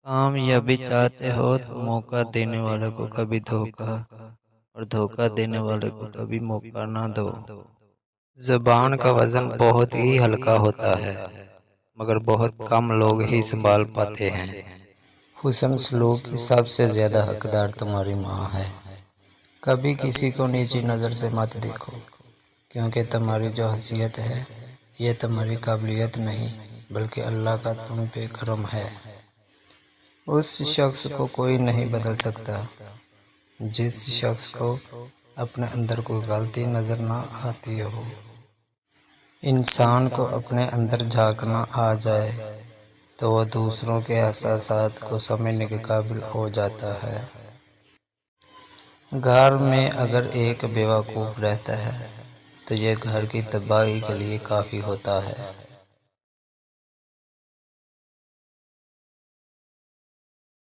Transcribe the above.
कामयाबी चाहते हो तो मौका देने वाले को कभी धोखा और धोखा देने वाले को कभी मौका ना दो। ज़बान का वजन बहुत ही हल्का होता है, मगर बहुत कम लोग ही संभाल पाते हैं। हुस्न सलूक की सबसे ज्यादा हकदार तुम्हारी माँ है। कभी किसी को नीची नज़र से मत देखो, क्योंकि तुम्हारी जो हैसियत है ये तुम्हारी काबिलियत नहीं बल्कि अल्लाह का तुम पे करम है। उस शख्स को कोई नहीं बदल सकता जिस शख्स को अपने अंदर कोई गलती नजर ना आती हो। इंसान को अपने अंदर झांकना आ जाए तो वह दूसरों के एहसासात को समझने के काबिल हो जाता है। घर में अगर एक बेवकूफ़ रहता है तो यह घर की तबाही के लिए काफ़ी होता है।